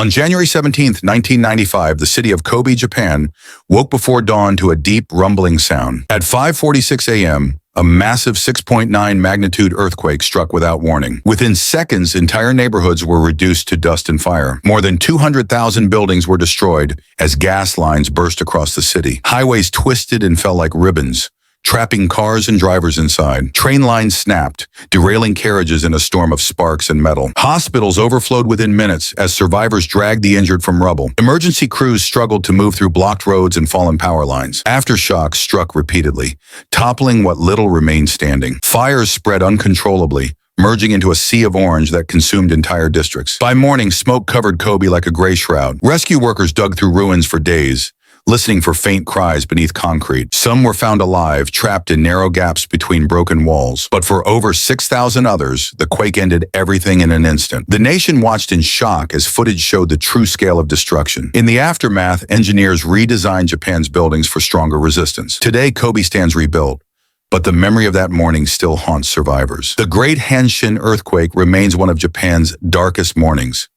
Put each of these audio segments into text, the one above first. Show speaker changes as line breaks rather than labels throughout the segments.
On January 17, 1995, the city of Kobe, Japan, woke before dawn to a deep rumbling sound. At 5:46 a.m., a massive 6.9 magnitude earthquake struck without warning. Within seconds, entire neighborhoods were reduced to dust and fire. More than 200,000 buildings were destroyed as gas lines burst across the city. Highways twisted and fell like ribbons, trapping cars and drivers inside. Train lines snapped, derailing carriages in a storm of sparks and metal. Hospitals overflowed within minutes as survivors dragged the injured from rubble. Emergency crews struggled to move through blocked roads and fallen power lines. Aftershocks struck repeatedly, toppling what little remained standing. Fires spread uncontrollably, merging into a sea of orange that consumed entire districts. By morning, smoke covered Kobe like a gray shroud. Rescue workers dug through ruins for days, listening for faint cries beneath concrete. Some were found alive, trapped in narrow gaps between broken walls. But for over 6,000 others, the quake ended everything in an instant. The nation watched in shock as footage showed the true scale of destruction. In the aftermath, engineers redesigned Japan's buildings for stronger resistance. Today, Kobe stands rebuilt, but the memory of that morning still haunts survivors. The Great Hanshin earthquake remains one of Japan's darkest mornings,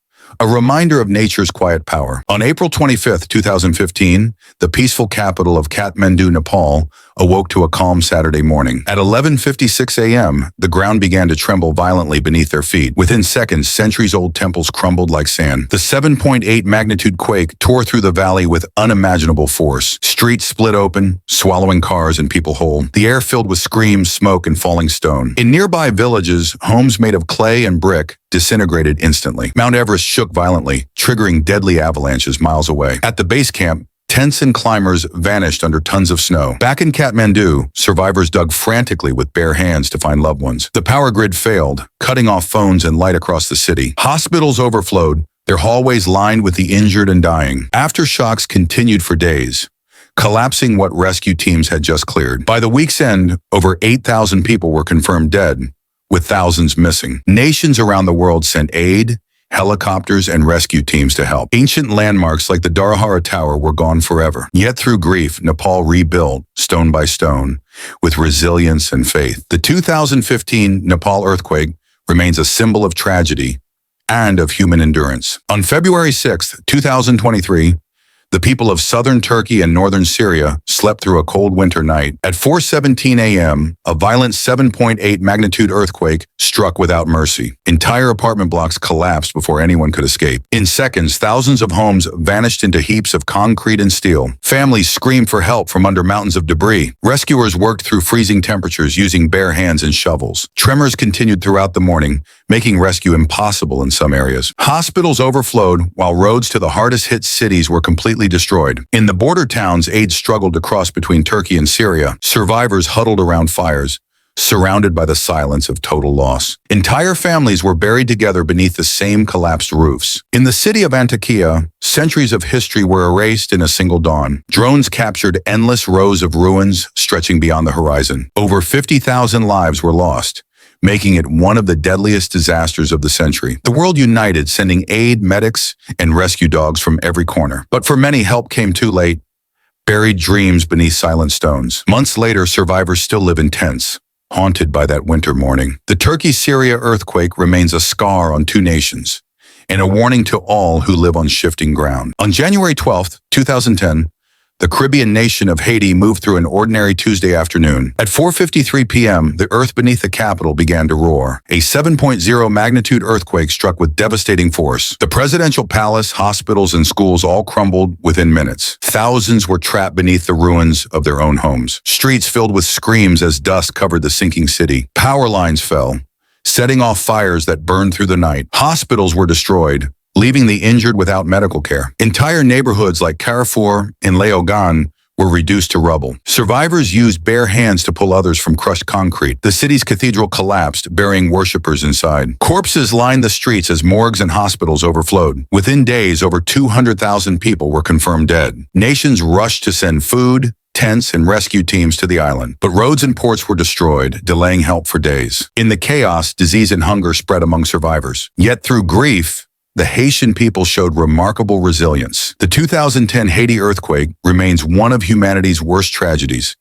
a reminder of nature's quiet power. On April 25, 2015, the peaceful capital of Kathmandu, Nepal, awoke to a calm Saturday morning. At 11:56 a.m., the ground began to tremble violently beneath their feet. Within seconds, centuries-old temples crumbled like sand. The 7.8 magnitude quake tore through the valley with unimaginable force. Streets split open, swallowing cars and people whole. The air filled with screams, smoke, and falling stone. In nearby villages, homes made of clay and brick disintegrated instantly. Mount Everest shook violently, triggering deadly avalanches miles away. At the base camp, tents and climbers vanished under tons of snow. Back in Kathmandu, survivors dug frantically with bare hands to find loved ones. The power grid failed, cutting off phones and light across the city. Hospitals overflowed, their hallways lined with the injured and dying. Aftershocks continued for days, collapsing what rescue teams had just cleared. By the week's end, over 8,000 people were confirmed dead, with thousands missing. Nations around the world sent aid, helicopters, and rescue teams to help. Ancient landmarks like the Dharahara Tower were gone forever. Yet through grief, Nepal rebuilt, stone by stone, with resilience and faith. The 2015 Nepal earthquake remains a symbol of tragedy and of human endurance. On February 6, 2023, the people of southern Turkey and northern Syria slept through a cold winter night. At 4:17 a.m., a violent 7.8 magnitude earthquake struck without mercy. Entire apartment blocks collapsed before anyone could escape. In seconds, thousands of homes vanished into heaps of concrete and steel. Families screamed for help from under mountains of debris. Rescuers worked through freezing temperatures using bare hands and shovels. Tremors continued throughout the morning, making rescue impossible in some areas. Hospitals overflowed, while roads to the hardest-hit cities were completely destroyed. In the border towns, aid struggled to cross between Turkey and Syria. Survivors huddled around fires, surrounded by the silence of total loss. Entire families were buried together beneath the same collapsed roofs. In the city of Antakya, centuries of history were erased in a single dawn. Drones captured endless rows of ruins stretching beyond the horizon. Over 50,000 lives were lost, making it one of the deadliest disasters of the century. The world united, sending aid, medics, and rescue dogs from every corner. But for many, help came too late, buried dreams beneath silent stones. Months later, survivors still live in tents, haunted by that winter morning. The Turkey-Syria earthquake remains a scar on two nations, and a warning to all who live on shifting ground. On January 12, 2010, the Caribbean nation of Haiti moved through an ordinary Tuesday afternoon. At 4:53 p.m., the earth beneath the capital began to roar. A 7.0 magnitude earthquake struck with devastating force. The presidential palace, hospitals, and schools all crumbled within minutes. Thousands were trapped beneath the ruins of their own homes. Streets filled with screams as dust covered the sinking city. Power lines fell, setting off fires that burned through the night. Hospitals were destroyed, leaving the injured without medical care. Entire neighborhoods like Carrefour and Leogan were reduced to rubble. Survivors used bare hands to pull others from crushed concrete. The city's cathedral collapsed, burying worshippers inside. Corpses lined the streets as morgues and hospitals overflowed. Within days, over 200,000 people were confirmed dead. Nations rushed to send food, tents, and rescue teams to the island. But roads and ports were destroyed, delaying help for days. In the chaos, disease and hunger spread among survivors. Yet through grief, the Haitian people showed remarkable resilience. The 2010 Haiti earthquake remains one of humanity's worst tragedies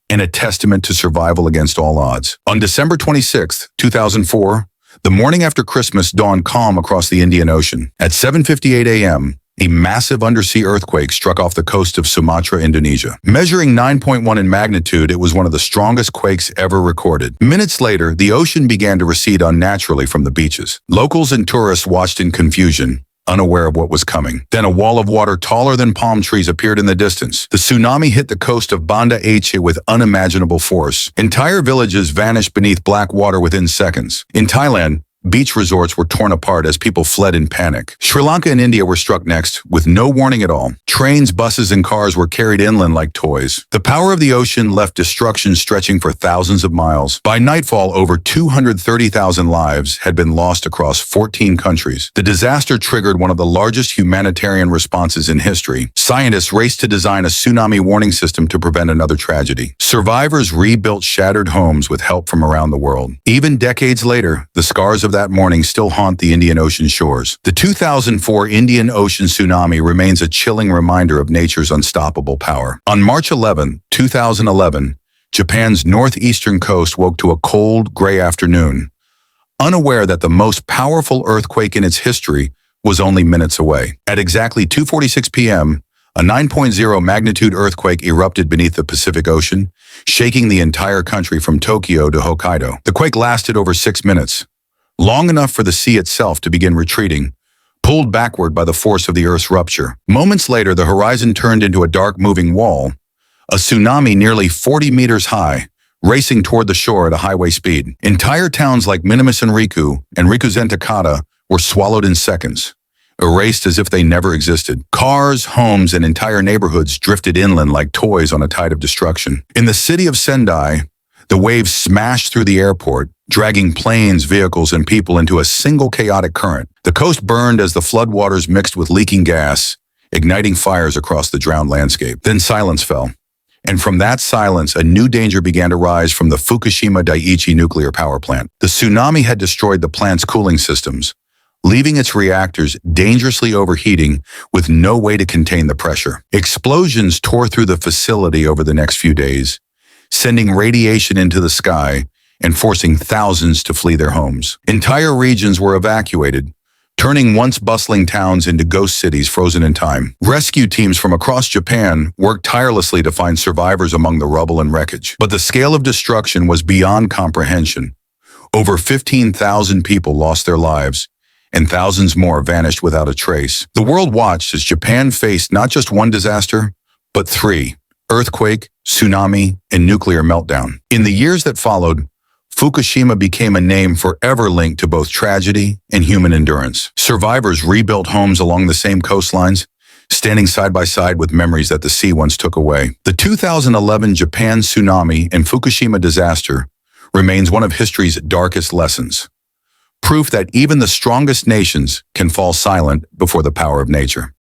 and a testament to survival against all odds. On December 26, 2004, The morning after Christmas dawned calm across the Indian Ocean. At 7:58 a.m., a massive undersea earthquake struck off the coast of Sumatra, Indonesia. Measuring 9.1 in magnitude, it was one of the strongest quakes ever recorded. Minutes later, the ocean began to recede unnaturally from the beaches. Locals and tourists watched in confusion, unaware of what was coming. Then a wall of water taller than palm trees appeared in the distance. The tsunami hit the coast of Banda Aceh with unimaginable force. Entire villages vanished beneath black water within seconds. In Thailand, beach resorts were torn apart as people fled in panic. Sri Lanka and India were struck next, with no warning at all. Trains, buses, and cars were carried inland like toys. The power of the ocean left destruction stretching for thousands of miles. By nightfall, over 230,000 lives had been lost across 14 countries. The disaster triggered one of the largest humanitarian responses in history. Scientists raced to design a tsunami warning system to prevent another tragedy. Survivors rebuilt shattered homes with help from around the world. Even decades later, the scars of that morning still haunt the Indian Ocean shores. The 2004 Indian Ocean tsunami remains a chilling reminder of nature's unstoppable power. On March 11, 2011, Japan's northeastern coast woke to a cold, gray afternoon, unaware that the most powerful earthquake in its history was only minutes away. At exactly 2:46 p.m., a 9.0 magnitude earthquake erupted beneath the Pacific Ocean, shaking the entire country from Tokyo to Hokkaido. The quake lasted over 6 minutes, long enough for the sea itself to begin retreating, pulled backward by the force of the Earth's rupture. Moments later, the horizon turned into a dark moving wall, a tsunami nearly 40 meters high, racing toward the shore at a highway speed. Entire towns like Minimus and Rikuzentakata were swallowed in seconds, erased as if they never existed. Cars, homes, and entire neighborhoods drifted inland like toys on a tide of destruction. In the city of Sendai, the waves smashed through the airport, dragging planes, vehicles, and people into a single chaotic current. The coast burned as the floodwaters mixed with leaking gas, igniting fires across the drowned landscape. Then silence fell. And from that silence, a new danger began to rise from the Fukushima Daiichi nuclear power plant. The tsunami had destroyed the plant's cooling systems, leaving its reactors dangerously overheating with no way to contain the pressure. Explosions tore through the facility over the next few days, sending radiation into the sky and forcing thousands to flee their homes. Entire regions were evacuated, turning once bustling towns into ghost cities frozen in time. Rescue teams from across Japan worked tirelessly to find survivors among the rubble and wreckage. But the scale of destruction was beyond comprehension. Over 15,000 people lost their lives, and thousands more vanished without a trace. The world watched as Japan faced not just one disaster, but three: earthquake, tsunami, and nuclear meltdown. In the years that followed, Fukushima became a name forever linked to both tragedy and human endurance. Survivors rebuilt homes along the same coastlines, standing side by side with memories that the sea once took away. The 2011 Japan tsunami and Fukushima disaster remains one of history's darkest lessons. Proof that even the strongest nations can fall silent before the power of nature.